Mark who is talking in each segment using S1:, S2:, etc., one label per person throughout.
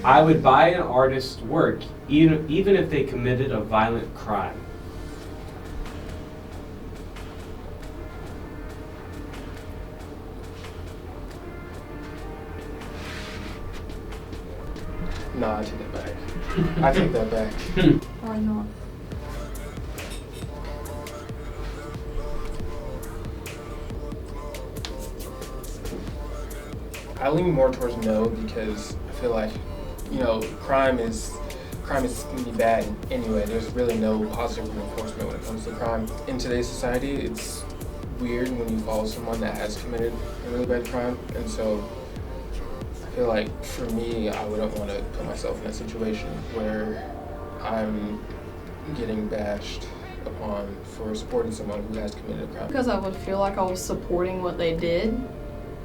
S1: I would buy an artist's work even if they committed a violent crime.
S2: No, I take that back. I take that back.
S3: Why not?
S2: I lean more towards no because I feel like, crime is going to be bad anyway. There's really no positive reinforcement when it comes to crime. In today's society, it's weird when you follow someone that has committed a really bad crime, and so I feel like for me, I wouldn't want to put myself in that situation where I'm getting bashed upon for supporting someone who has committed a crime.
S3: Because I would feel like I was supporting what they did.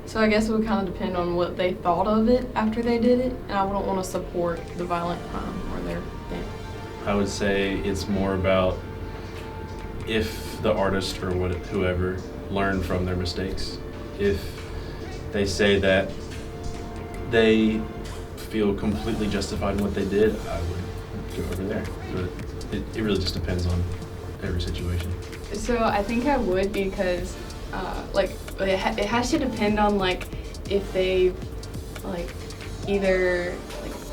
S3: So I guess it would kind of depend on what they thought of it after they did it, and I wouldn't want to support the violent crime or their thing.
S4: I would say it's more about if the artist or whoever learned from their mistakes. If they say that they feel completely justified in what they did, I would go over there. But it really just depends on every situation.
S5: So I think I would because it has to depend on if they've either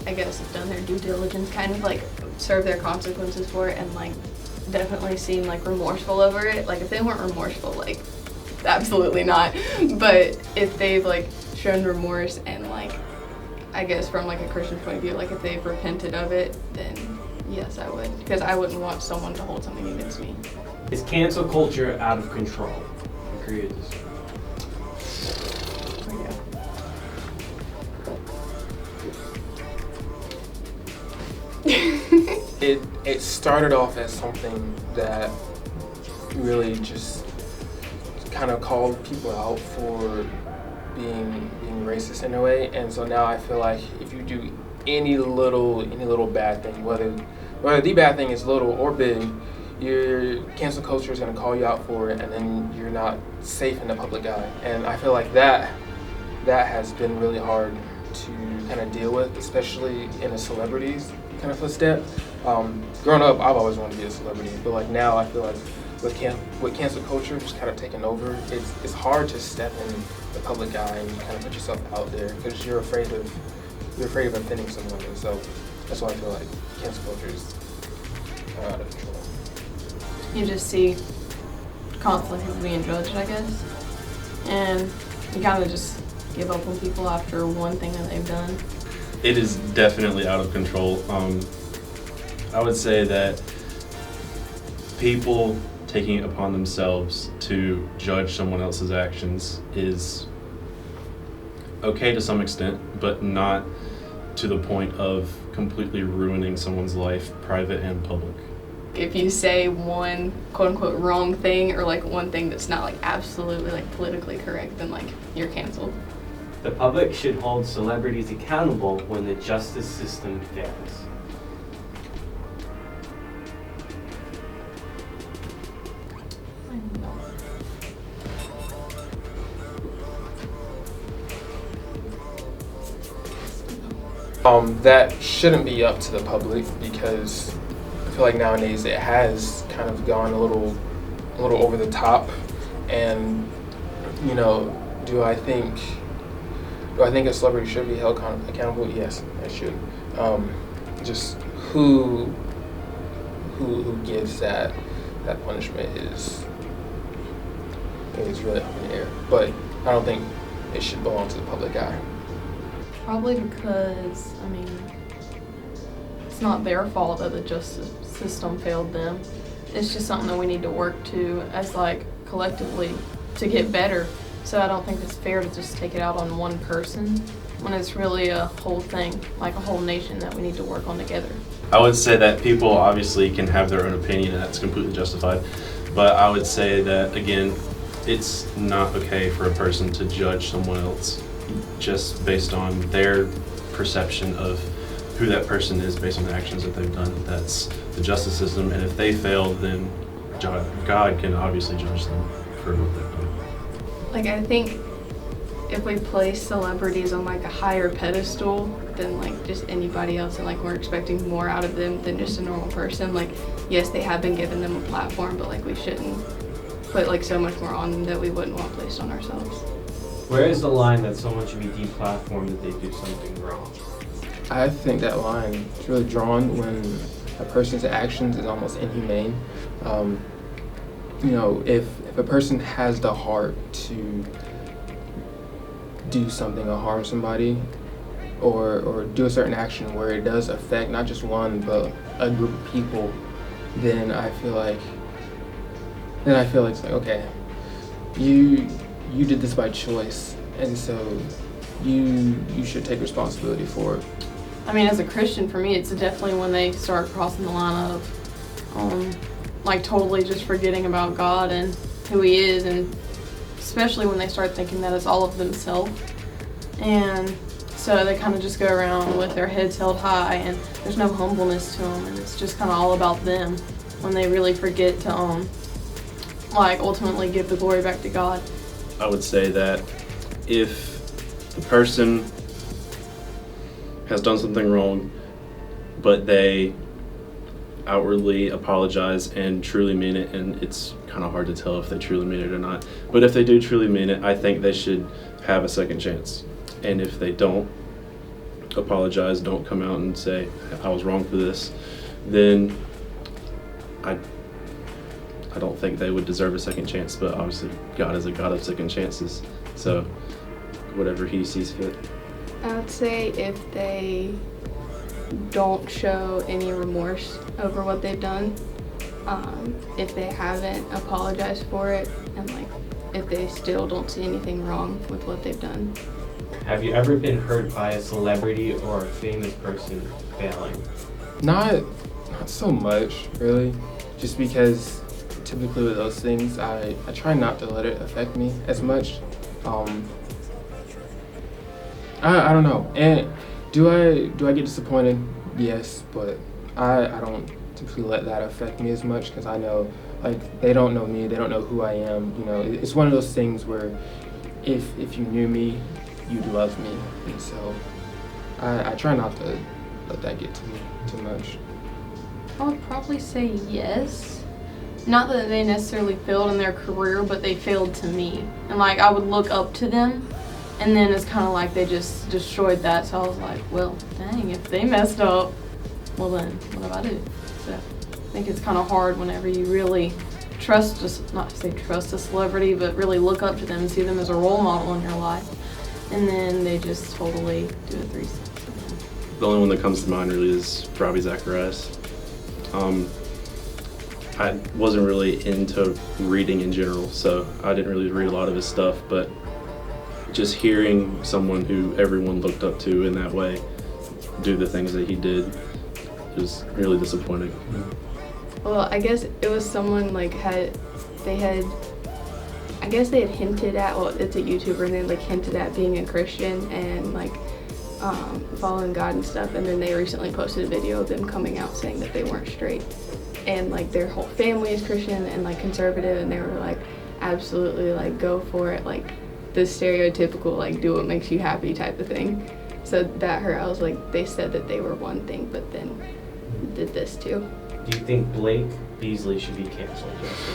S5: I guess done their due diligence, kind of serve their consequences for it, and definitely seem remorseful over it. If they weren't remorseful, absolutely not. But if they've shown remorse and I guess from a Christian point of view, if they've repented of it, then yes, I would, because I wouldn't want someone to hold something against me.
S1: Is cancel culture out of control? Agree with this?
S2: It started off as something that really just kind of called people out for being racist in a way, and so now I feel like if you do any little bad thing, whether the bad thing is little or big, your cancel culture is going to call you out for it, and then you're not safe in the public eye. And I feel like that has been really hard to kind of deal with, especially in a celebrity's kind of footstep. Growing up, I've always wanted to be a celebrity, but now I feel like with cancel culture just kind of taking over, it's hard to step in the public eye and kind of put yourself out there because you're afraid of offending someone, and so that's why I feel like cancel culture is out of control.
S3: You just see constantly people being judged, I guess, and you kind of just give up on people after one thing that they've done.
S4: It is definitely out of control. I would say that people taking it upon themselves to judge someone else's actions is okay to some extent, but not to the point of completely ruining someone's life, private and public.
S5: If you say one quote-unquote wrong thing or one thing that's not absolutely politically correct, then you're canceled.
S1: The public should hold celebrities accountable when the justice system fails.
S2: That shouldn't be up to the public because I feel like nowadays it has kind of gone a little over the top, and do I think a celebrity should be held accountable? Yes, it should. Just who gives that punishment is really up in the air, but I don't think it should belong to the public eye.
S3: Probably because, it's not their fault that the justice system failed them. It's just something that we need to work to as collectively to get better. So I don't think it's fair to just take it out on one person when it's really a whole thing, a whole nation that we need to work on together.
S4: I would say that people obviously can have their own opinion and that's completely justified, but I would say that, again, it's not okay for a person to judge someone else just based on their perception of who that person is based on the actions that they've done. That's the justice system, and if they fail, then God can obviously judge them for what they've done.
S5: I think if we place celebrities on like a higher pedestal than like just anybody else, and like we're expecting more out of them than just a normal person, like yes, they have been giving them a platform, but like we shouldn't put like so much more on them that we wouldn't want placed on ourselves.
S1: Where is the line that someone should be deplatformed if they do something wrong?
S2: I think that line is really drawn when a person's actions is almost inhumane. If a person has the heart to do something or harm somebody, or do a certain action where it does affect not just one but a group of people, then I feel like it's like, okay, you did this by choice, and so you should take responsibility for it.
S3: I mean, as a Christian, for me, it's definitely when they start crossing the line of, like, totally just forgetting about God and who He is, and especially when they start thinking that it's all of themselves. And so they kind of just go around with their heads held high, and there's no humbleness to them, and it's just kind of all about them when they really forget to, like, ultimately give the glory back to God.
S4: I would say that if the person has done something wrong, but they outwardly apologize and truly mean it, and it's kind of hard to tell if they truly mean it or not, but if they do truly mean it, I think they should have a second chance. And if they don't apologize, don't come out and say, I was wrong for this, then I don't think they would deserve a second chance. But obviously God is a God of second chances, so whatever He sees fit.
S5: I would say if they don't show any remorse over what they've done, if they haven't apologized for it, and like if they still don't see anything wrong with what they've done.
S1: Have you ever been hurt by a celebrity or a famous person failing?
S2: Not so much, really, just because typically with those things, I try not to let it affect me as much. I don't know. And do I get disappointed? Yes, but I don't typically let that affect me as much, because I know, like, they don't know me, they don't know who I am. It's one of those things where if you knew me, you'd love me, and so I try not to let that get to me too much.
S3: I would probably say yes. Not that they necessarily failed in their career, but they failed to me. And like, I would look up to them, and then it's kind of like they just destroyed that. So I was like, well, dang, if they messed up, well then, what do I do? So I think it's kind of hard whenever you really not to say trust a celebrity, but really look up to them and see them as a role model in your life. And then they just totally do a 360.
S4: The only one that comes to mind really is Robbie Zacharias. I wasn't really into reading in general, so I didn't really read a lot of his stuff, but just hearing someone who everyone looked up to in that way do the things that he did was really disappointing.
S5: Well, I guess it was someone like they had hinted at, well, it's a YouTuber, and they like hinted at being a Christian and like following God and stuff, and then they recently posted a video of them coming out saying that they weren't straight, and like their whole family is Christian and like conservative, and they were like, absolutely, like go for it, like the stereotypical like do what makes you happy type of thing. So that hurt. I was like, they said that they were one thing, but then did this too.
S1: Do you think Blake Beasley should be canceled? Yes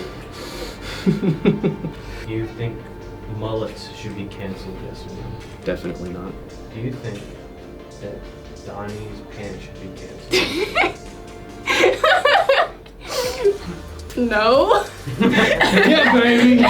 S1: or no? Do you think mullets should be canceled? Yes or no?
S4: Definitely not.
S1: Do you think that Donnie's pants should be canceled?
S5: No.
S2: Yeah, baby.